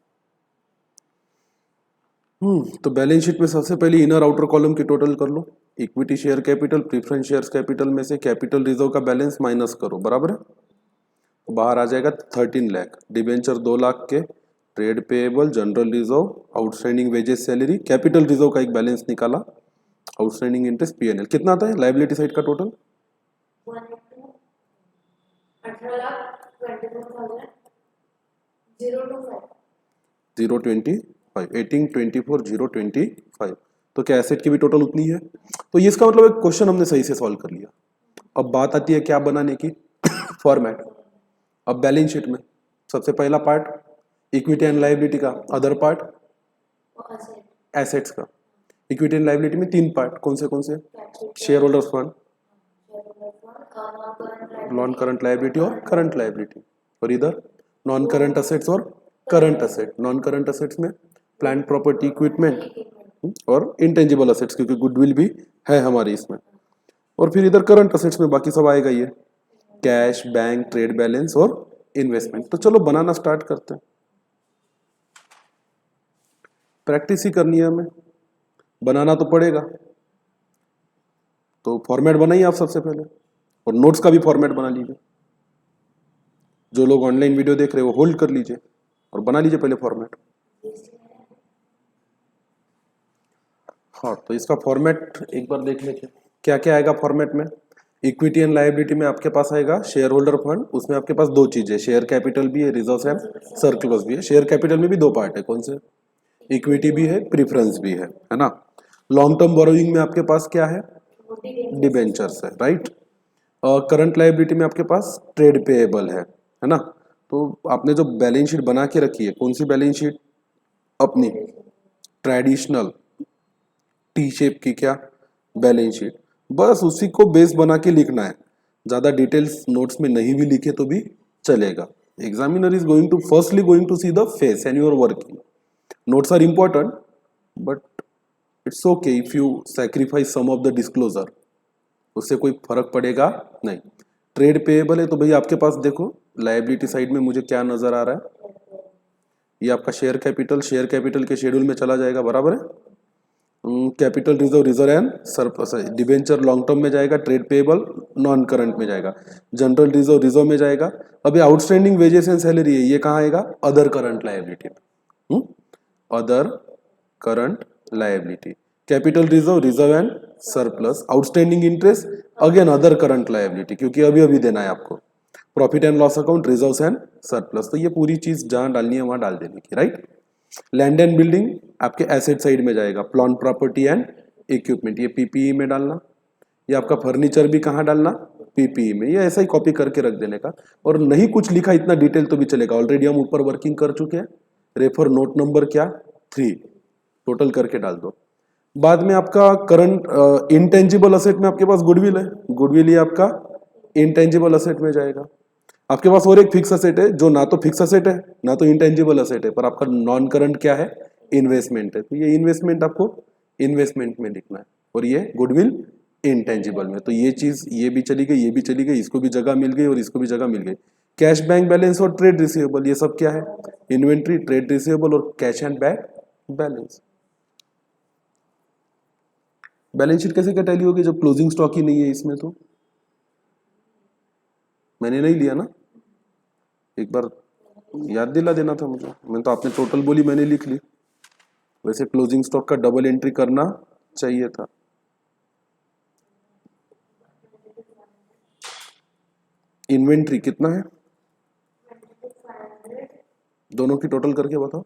तो बैलेंस शीट में सबसे पहले इनर आउटर कॉलम की टोटल कर लो। Equity share capital, preference share capital में से कैपिटल रिजर्व का बैलेंस माइनस करो, बराबर है। तो बाहर आ जाएगा 13 लाख। डिबेंचर 2 लाख के, trade payable, general reserve, outstanding wages salary, capital reserve का एक बैलेंस निकाला, आउटस्टैंडिंग इंटरेस्ट, पीएनएल। कितना आता है लाइबिलिटी साइड का टोटल? 025 1824 025। तो क्या एसेट की भी टोटल उतनी है? तो ये इसका मतलब एक क्वेश्चन हमने सही से सॉल्व कर लिया। अब बात आती है क्या बनाने की? फॉर्मेट। अब बैलेंस शीट में सबसे पहला पार्ट इक्विटी एंड लायबिलिटी का, अदर पार्ट एसेट्स का। इक्विटी एंड लायबिलिटी में 3 पार्ट, कौन से? Share holders fund, non current liability और करंट लायबिलिटी। और इधर नॉन करंट असेट्स और current asset, non current assets में प्लांट प्रॉपर्टी इक्विपमेंट और इंटेंजिबल असेट्स, क्योंकि गुडविल भी है हमारी इसमें। और फिर इधर करंट असेट्स में बाकी सब आएगा, ये कैश, बैंक, ट्रेड बैलेंस और इन्वेस्टमेंट। तो चलो बनाना स्टार्ट करते हैं, प्रैक्टिस ही करनी है हमें, बनाना तो पड़ेगा। तो फॉर्मेट बनाइए आप सबसे पहले, और नोट्स का भी फॉर्मेट बना लीजिए। जो लोग ऑनलाइन वीडियो देख रहे हैं वो होल्ड कर लीजिए और बना लीजिए पहले फॉर्मेट। हाँ, तो इसका फॉर्मेट एक बार देख लेते हैं क्या क्या आएगा फॉर्मेट में। इक्विटी एंड लायबिलिटी में आपके पास आएगा शेयर होल्डर फंड, उसमें आपके पास दो चीजें, शेयर कैपिटल भी है, रिजर्व एंड सरप्लस भी है। शेयर कैपिटल में भी दो पार्ट है, कौन से, इक्विटी भी है, प्रीफरेंस भी है ना। लॉन्ग टर्म बोरोइंग में आपके पास क्या है, डिबेंचर्स है, राइट। करंट लायबिलिटी में आपके पास ट्रेड पेएबल है ना। तो आपने जो बैलेंस शीट बना के रखी है, कौन सी बैलेंस शीट, अपनी ट्रेडिशनल टी शेप की क्या बैलेंस शीट, बस उसी को बेस बना के लिखना है। ज्यादा डिटेल्स नोट्स में नहीं भी लिखे तो भी चलेगा। Examiner is going to firstly going to see the face and your working. Notes are important but it's okay if you sacrifice some of the disclosure, उससे कोई फर्क पड़ेगा नहीं। ट्रेड पेएबल है तो भाई आपके पास देखो लायबिलिटी साइड में मुझे क्या नजर आ रहा है, ये आपका शेयर कैपिटल, शेयर कैपिटल के शेड्यूल में चला जाएगा, बराबर है। Capital reserve, reserve and surplus, debenture long term में जाएगा, ट्रेड पेएबल नॉन करंट में जाएगा, जनरल रिजर्व रिजर्व में जाएगा। अभी आउटस्टैंडिंग वेजेस एंड सैलरी है, ये कहाँ आएगा, other current liability, other current liability. Capital reserve, reserve and surplus, outstanding interest again other current liability, क्योंकि अभी अभी देना है आपको। Profit and loss account, reserves and surplus, तो ये पूरी चीज जहां डालनी है वहां डाल देने की, राइट। लैंड एंड बिल्डिंग आपके एसेट साइड में जाएगा, प्लांट प्रॉपर्टी एंड इक्विपमेंट, ये पीपीई में डालना। ये आपका फर्नीचर भी कहाँ डालना, पीपीई में। ये ऐसा ही कॉपी करके रख देने का, और नहीं कुछ लिखा इतना डिटेल तो भी चलेगा, ऑलरेडी हम ऊपर वर्किंग कर चुके हैं। रेफर नोट नंबर क्या 3, टोटल करके डाल दो। बाद में आपका करंट इंटेंजिबल असेट में आपके पास गुडविल है, गुडविल ये आपका इंटेंजिबल असेट में जाएगा। आपके पास और एक फिक्स असेट है जो ना तो फिक्स असेट है ना तो इंटेंजिबल असेट है, पर आपका नॉन करंट क्या है, इन्वेस्टमेंट है, तो ये इन्वेस्टमेंट आपको इन्वेस्टमेंट में लिखना है, और ये गुडविल इंटेंजिबल में। तो ये चीज ये भी चली गई, ये भी चली गई, इसको भी जगह मिल गई और इसको भी जगह मिल गई। कैश बैंक बैलेंस और ट्रेड रिसीवेबल, ये सब क्या है, इन्वेंट्री, ट्रेड रिसीवेबल और cash and bank balance. Balance sheet कैसे क्या टैली होगी जब क्लोजिंग स्टॉक ही नहीं है इसमें, तो मैंने नहीं लिया ना, एक बार याद दिला देना था मुझे, मैंने तो आपने टोटल बोली मैंने लिख ली। वैसे क्लोजिंग स्टॉक का डबल एंट्री करना चाहिए था। इन्वेंट्री कितना है, दोनों की टोटल करके बताओ,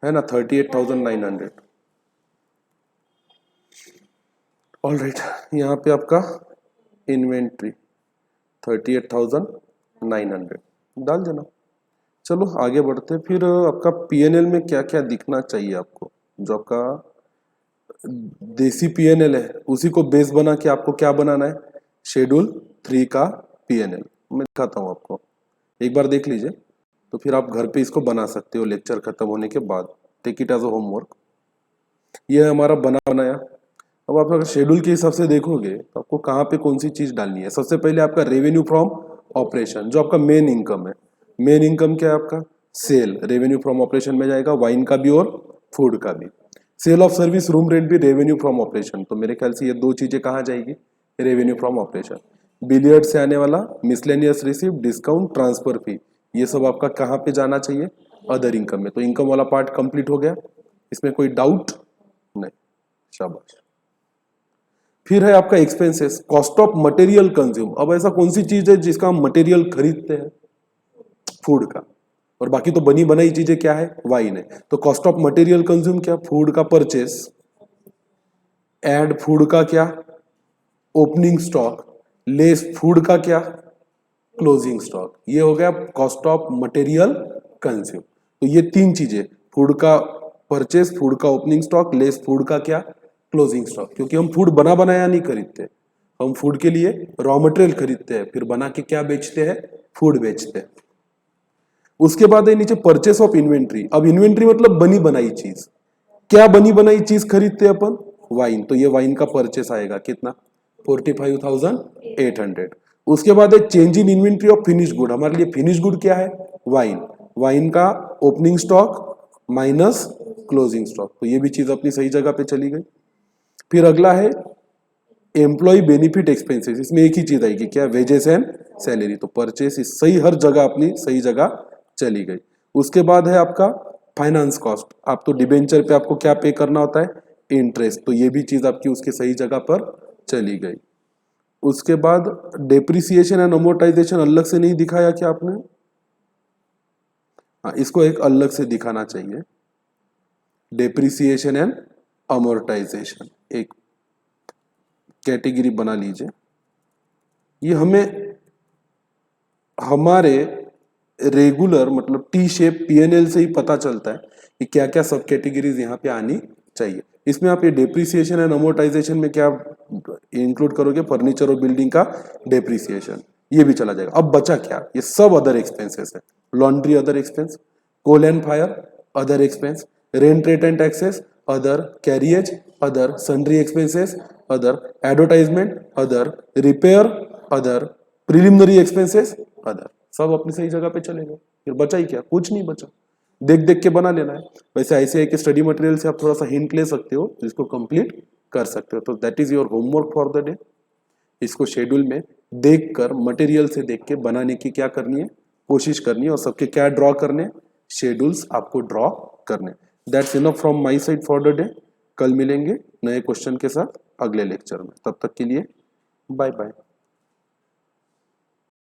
है ना 38,900। ऑलराइट, यहाँ पे आपका इन्वेंट्री 38,900 डाल देना। चलो आगे बढ़ते, फिर आपका पीएनएल में क्या क्या दिखना चाहिए आपको, जो आपका देसी पीएनएल है उसी को बेस बना के आपको क्या बनाना है, शेड्यूल 3 का पीएनएल। मैं दिखाता हूँ आपको, एक बार देख लीजिए, तो फिर आप घर पे इसको बना सकते हो लेक्चर खत्म होने के बाद। Take it as a homework. ये है हमारा बना बनाया। अब आप अगर शेड्यूल के हिसाब से देखोगे तो आपको कहाँ पे कौन सी चीज डालनी है। सबसे पहले आपका रेवेन्यू फ्रॉम ऑपरेशन, जो आपका मेन इनकम है। मेन इनकम क्या है आपका, सेल, रेवेन्यू फ्रॉम ऑपरेशन में जाएगा, वाइन का भी और फूड का भी। Sale of service, room rent भी रेवेन्यू फ्रॉम ऑपरेशन, तो मेरे ख्याल से ये दो चीजें कहाँ जाएगी, रेवेन्यू फ्रॉम ऑपरेशन। बिलियर्ड से आने वाला miscellaneous receive, discount, transfer fee, ये सब आपका कहाँ पे जाना चाहिए, अदर इनकम में। तो इनकम वाला पार्ट कंप्लीट हो गया, इसमें कोई डाउट नहीं, शाबाश। फिर है आपका expenses, cost of material consume. अब ऐसा कौन सी चीज है जिसका हम मटेरियल खरीदते हैं, फूड का, और बाकी तो बनी बनाई चीजें क्या है, वाइन है। तो कॉस्ट ऑफ मटेरियल कंज्यूम क्या, फूड का परचेस, एड फूड का क्या, ओपनिंग स्टॉक, लेस फूड का क्या, क्लोजिंग स्टॉक। ये हो गया कॉस्ट ऑफ मटेरियल कंज्यूम। तो ये तीन चीजें, फूड का परचेस, फूड का ओपनिंग स्टॉक, लेस फूड का क्या, क्लोजिंग स्टॉक। क्योंकि हम फूड बना बनाया नहीं खरीदते, हम फूड के लिए रॉ मटेरियल खरीदते हैं, फिर बना के क्या बेचते हैं, फूड बेचते हैं। उसके बाद है नीचे परचेस ऑफ इन्वेंट्री। अब इन्वेंट्री मतलब बनी बनाई चीज। क्या बनी बनाई चीज खरीदते हैं अपन? वाइन। तो ये वाइन का परचेस आएगा कितना? 45,800। उसके बाद है change in inventory of finish good. हमारे लिए फिनिश गुड क्या है? वाइन। वाइन का opening stock minus closing stock. तो ये भी चीज अपनी सही जगह पे चली गई। फिर अगला है एम्प्लॉय बेनिफिट एक्सपेंसेस। इसमें एक ही चीज आएगी, क्या? Wages and salary. तो परचेस सही, हर जगह अपनी सही जगह चली गई। उसके बाद है आपका फाइनेंस कॉस्ट। आप तो डिबेंचर पे आपको क्या पे करना होता है? इंटरेस्ट। तो ये भी चीज आपकी उसके सही जगह पर चली गई। उसके बाद डेप्रिसिएशन एंड अमोर्टाइजेशन अलग से नहीं दिखाया क्या आपने? हाँ, इसको एक अलग से दिखाना चाहिए। डेप्रिसिएशन एंड अमोर्टाइजेशन एक कैटेगरी बना लीजिए। ये हमें हमारे रेगुलर मतलब टी शेप पीएनएल से ही पता चलता है कि क्या क्या सब कैटेगरीज यहाँ पे आनी चाहिए। इसमें आप ये डेप्रिसिएशन एंड अमोर्टाइजेशन में क्या इंक्लूड करोगे? फर्नीचर और बिल्डिंग का डेप्रिसिएशन, ये भी चला जाएगा। अब बचा क्या? ये सब अदर एक्सपेंसेस है। Laundry other expense, coal and fire other expense, rent rate and taxes other, carriage other, sundry expenses other, advertisement other, repair other, preliminary expenses other. सब अपनी सही जगह पे चले गए। फिर बचा ही क्या? कुछ नहीं बचा। देख देख के बना लेना है। वैसे ऐसे है कि स्टडी मटेरियल से आप थोड़ा सा हिंट ले सकते हो, जिसको कंप्लीट कर सकते हो। तो that is your homework for the day. इसको शेड्यूल में देख कर, मटेरियल से देख के बनाने की क्या करनी है? कोशिश करनी है। और सबके क्या ड्रॉ करने? शेड्यूल्स आपको ड्रॉ करने। That's enough from my side for the day. कल मिलेंगे नए क्वेश्चन के साथ अगले लेक्चर में। तब तक के लिए बाय बाय।